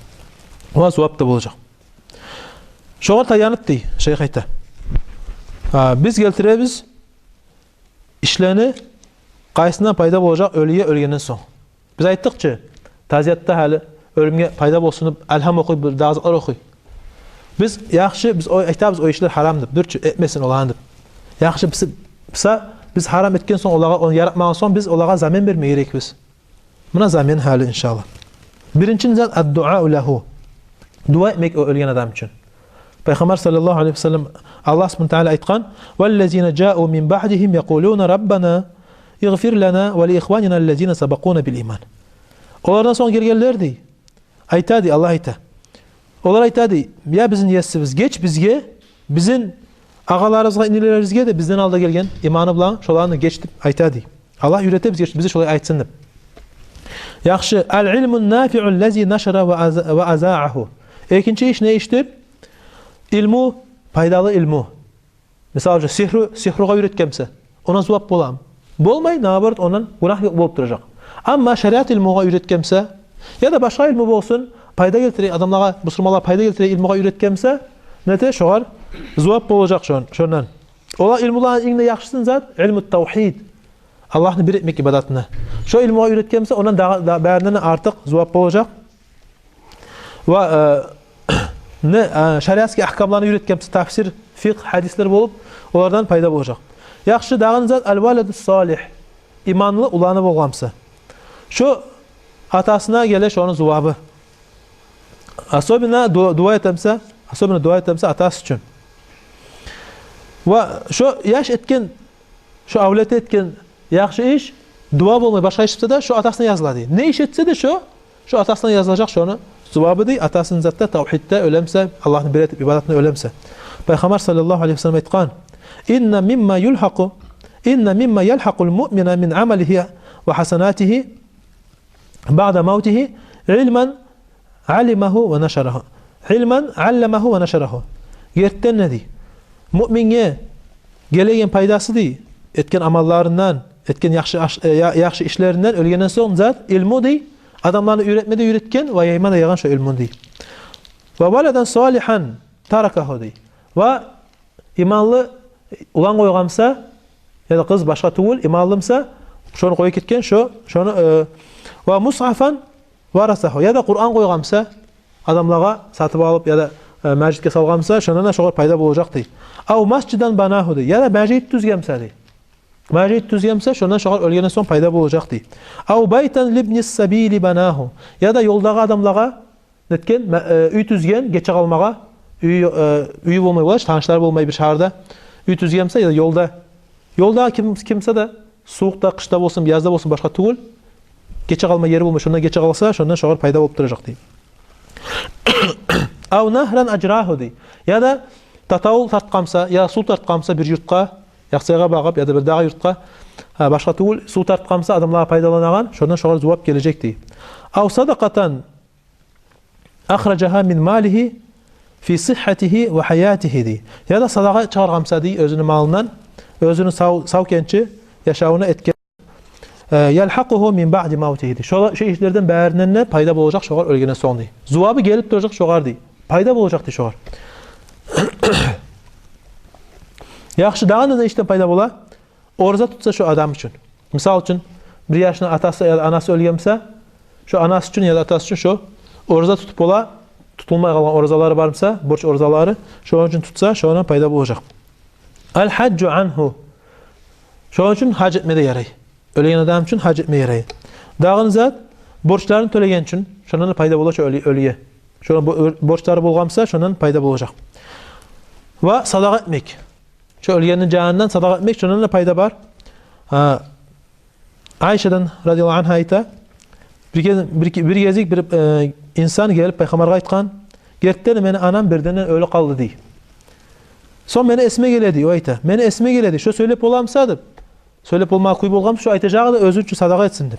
Wa zowap da bolajak. Şogar taýanypdy, şeyh aýta. Biz keltirebiz işlerini qaysından payda bolajak ölüye ölgenden soň. Biz aýtdykçy, taziyatda hali ölümge payda bolsun, elham okuy, bir dazatlar okuy. Biz yaxşı, biz aýtabız o işler haramdyr, dürçü etmesin olandyr. Yaxşı biz haram etken soň olaga onu yaratmagan soň biz olaga zaman bermeýerekmiz. Buna zaman hali inşallah. Birinci zat ad-du'a lahu. Dua etmek o ölgen adam için. Peygamber sallallahu aleyhi ve sellem Allah subhanahu teala aytkan: "Vellezine ca'u min ba'dihim yequluna rabbana ighfir lana ve li ihwanina allezine sabaquna bil iman." Onlardan soň gelgenlerdi. Aytadi Allah ayta. Olar aytadi: "Ya bizin ýessibиz geç bizge, bizin agalarybızga, inilerimizge de bizden alda gelgen imanı bilen şolarny geçdip aytadi. Allah ýürete bize şolay aýtsyn dip. Yaxşı, el-ilmun nafi'ul lezi nashara ve aza'ahu. Ikinci iş ne iştir? İlmu, paydalı ilmu. Mesela sihruga üretkemse, ona zowap bolam. Bolmay, nabarat onan günah bolup duracak. Amma şeriat ilmuga üretkemse, ya da başka ilmu bolsun, payda geltire, adamlara, musulmanlara payda geltire ilmuga üretkemse, nete şogar zowap bolajak şondan. Ola ilmuların iňde ýakşysyn zat, ilmut tawhid. Allah'ını bir etmek ibadatına. Şu ilmuğa üretkemse ondan bärinden artık zowap bolajak. Ve şeriatski ahkamlarını üretkemse tafsir, fiqh, hadisler bolup onlardan payda bolajak. Yaxşı dağın zat el-waladus salih. İmanlı ulanı bolgamsa. Şu atasına gele şonun zowabı. Asobina dua etemse atası üçün. Ve şu yaş etken, şu avlet etken yaxşı iş, dua bolmay başka iş da şu atasına yazıladı. Ne iş etse de şu atasına yazılacak şonu. Zowabı di atasının zatta tawhidde ölemse, Allah'ın bir etip ibadatına ölemse. Peygamber sallallahu aleyhi ve sellem aytkan: "İnne mimma yelhaqul mu'mina min amalihi ve hasanatihi ba'da mawtihi ilman alimahu ve nasharahu." İlman allamahu ve nasharahu. Yertten ne di? Müminge gelegen paydası di. Etken amallarından, etken yaxşı işlerinden ölgenden soň zat ilmu di. Adamlarını üretmede üretken ve yaymada yagan şu ilmu di. Ve waladan salihan tarakahu di. Ve imanlı ulan koygamsa ya da kız başka tugul imanlımsa şonu koyup ketken şonu ve mushafan varasahu ya da Kur'an koygamsa adamlara satıp alıp ya da mecitke salgamsa şondan da şogar payda bolajak di. Aw mascidan banahu di. Ya da mecit tüzgemse di. Mecit tüzgemse şondan şogar ölgenden soň payda bolajak di. Aw baytan libnis sabili banahu. Ya da yoldagy adamlara netken üy tüzgen geçe kalmaga üy bolmay bolar, tanışlar bolmay bir şaharda üy tüzgemse ya da yolda kimse de soğukta, kışta bolsun, yazda bolsun başka tugul geçe kalma yeri bolmay, şondan geçe kalsa şondan şogar payda bolup duracak di. Aw nahran ajrahu di. Ya da tatawul tartqamsa ya su tartqamsa bir yurtqa яқсайға бағып, ya da bir dağ yurtqa başqa tuğul su tartqamsa adamlara paydalanagan, şondan şoğar cevap gelecek dey. Aw sadaqatan akhrajaha min malihi fi sihhatihi ve hayatihi dey. Ya da sadaqa çağırğamsa dey, özünün malından, özünün sağ kençi yaşawına etken yalhaquhu min ba'di mawtihi dey. Şu işlerden bärininden payda bolacak şoğar ölgenden soň dey. Zuvabı gelip duracak şoğar dey. Payda bolacak dey şoğar. Yaxşı dağında da işten payda bola. Orza tutsa şu adam için. Misal için bir yaşında atası ya da anası ölgense şu anası için ya da atası için şu orza tutup ola, tutulmaya kalan orzaları varsa, borç orzaları şu için tutsa şu ona payda bulacak. El haccu anhu. Şu için hac etmede yaray. Ölgen adam için hac etmeye yaray. Dağın zat borçlarını төлеген için şundan payda bulacak ölüye. Şu borçları bulgamsa şundan payda bulacak. Ve sadaka etmek. Şu ölgenin canından sadaka etmek şundan da payda var. Ayşe'den radıyallahu anh'a ayta bir gezik bir insan gelip peygamberge aytkan gertten meni anam birdenden ölü kaldı dey. Son meni esme geledi o ayta. Meni esme geledi. Şu söylep olamsa dep. Söylep olmağa kuy bolgam şu aytacağı da özü üçün sadaka etsin dep.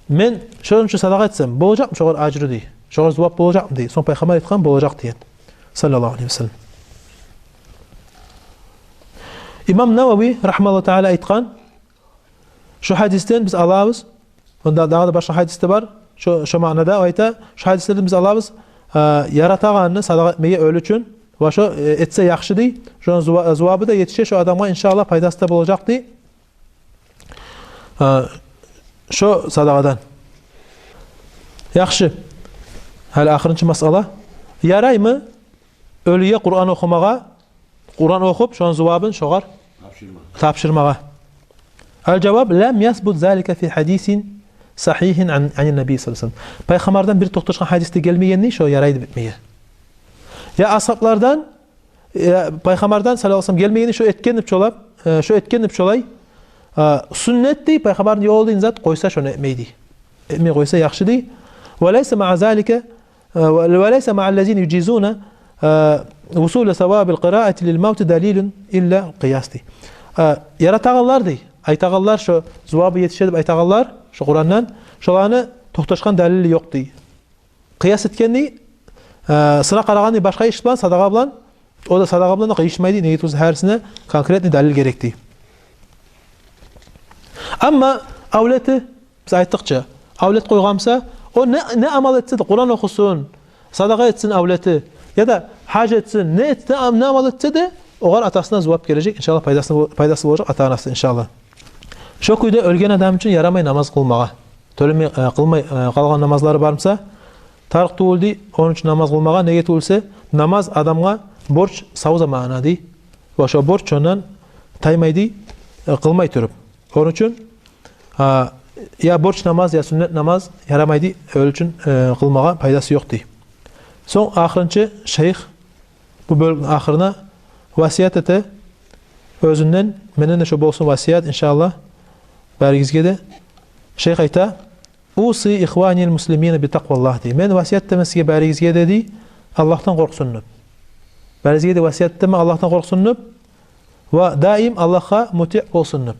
Men şunun üçün sadaka etsem bolacak mı şoğar acrı dey. Şoğar zuvap bolacak mı dey. Son peygamber aytkan bolacak diyen. Sallallahu aleyhi ve sellem. İmam Nawawi rahmetullahi teala aytkan şu hadisten biz alabız. Onda daha da başka hadis de var. Şu manada ayta şu hadislerden biz alabız. Yaratağanını sadaka etmeyi ölü üçün ve şu etse yaxşı dey. Şu zuvabı da yetişe şu adama inşallah paydası da bolacak dey. Şu sadakadan. Yaxşı. Hal ahırıncı masala. Yaray mı? Ölüye Kur'an okumağa, Kur'an okup şu zuvabın şoğar tapşırmağa. El cevap lem yasbut zalika fi hadisin sahihin an Nabi sallallahu aleyhi ve sellem. Peygamberden bir toxtaşkan hadiste gelmeyenni şu yaraydı bitmeye. Ya ashablardan Peygamberden sallallahu aleyhi ve sellem gelmeyeni şu etkenip çolap, şu etkenip çolay sünnet dey Peygamberin yolu deyin zat koysa şunu etmeydi. Etmey koysa yaxşı dey. Ve leysa ma'a zalika ve leysa ma'allezine yucizuna usul sevab el-qiraati lil-mevt dalilun illa qiyas dey. Yaratağanlar dey. Aytağanlar şu zuvabı yetişedip aytağanlar şu Kur'an'dan şolarını toxtaşkan dalili yok dey. Qiyas etkenni sıra qaragany başka iş bilan sadaqa bilan o da sadaqa bilan qiyishmaydi. Nega tursa harisine konkretni dalil gerek dey. Amma avleti biz aytdıqça avlet qoygamsa o ne amal etse de Kur'an okusun, sadaqa etsin avleti ya da hac etsin, ne etse ne amal etse de oğar atasına zuvap gelecek. İnşallah paydası olacak ata-anası inşallah. Şu kuyda ölgen adam için yaramay namaz kılmağa. Tölemey kılmay kalgan namazları barmsa tarık tuğuldi onun için namaz kılmağa nege tuğulsa namaz adamga borç savza ma'na dey. Ve şu borç ondan taymaydi kılmay türüp. Onun için ya borç namaz ya sünnet namaz yaramaydı öl için kılmağa paydası yok dey. Son ahırıncı şeyh bu bölümün ahırına vasiyat ete özünden menen de şu bolsun vasiyat inşallah bergizge de şeyh ayta usi ihvanil muslimine bi taqvallah dey. Men vasiyat demesiga bergizge dedi Allah'tan korksunlup. Bergizge de vasiyat deme Allah'tan korksunlup ve daim Allah'a muti' olsunlup.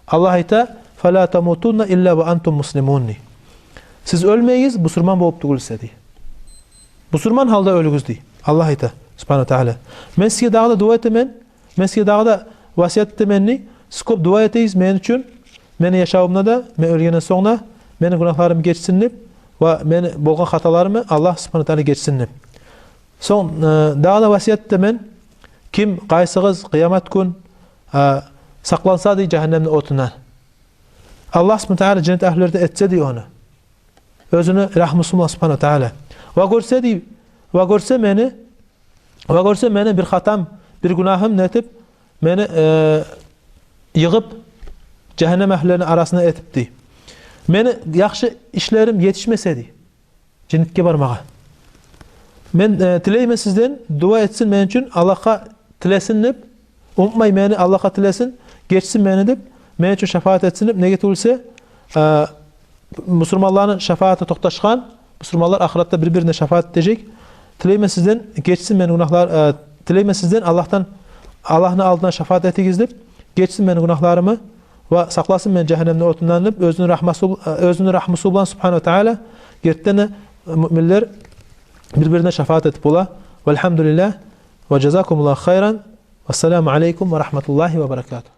Allah ayta فَلَا تَمُوتُنَّ اِلَّا وَاَنْتُمْ مُسْلِمُونَ Siz ölmeyiz, Müslüman bolup tugulsa dey. Müslüman halda ölügüz dey. Allah ayta subhanahu teala. Men sizge dağda dua etemen, men sizge dağda vasiyat etemenni, skop dua eteyiz men üçün, meni yaşawımda da, men ölgenden soňda, meni günahlarım geçsinlip ve meni bolgan hatalarımı Allah subhanahu teala geçsinlip. Son dağda vasiyat etemen, kim qaysygyz kıyamet gün saklansa dey cehennemde otundan. Allah subhanahu teala cennet ehlilerine etse dey onu. Özünü rahmusumla subhanahu teala. Ve görse dey, ve görse meni bir hatam, bir günahım netip meni yığıp cehennem ehlilerinin arasına etip dey. Meni yaxşı işlerim yetişmese dey. Cennetke barmağa. Men tileymen sizden dua etsin men üçün Allah'a tilesin dep, unutmay meni Allah'a tilesin, geçsin meni dep, men üçün şefaat etsin dep, nege tulsa Müslümanların şefaati toxtaşkan, Müslümanlar ahirette birbirine şefaat edecek. Tileymen sizden geçsin meni günahlar, tileymen sizden Allah'tan Allah'ın aldına şefaat etigizlip, geçsin meni günahlarımı ve saklasın meni cehennemden otunlanıp, özünün rahmısı olan Subhanahu wa Ta'ala, gertteni müminler birbirine şefaat etip ola. Velhamdülillah ve cezakumullah hayran. Vesselamu aleykum ve rahmetullahi ve berekatuhu.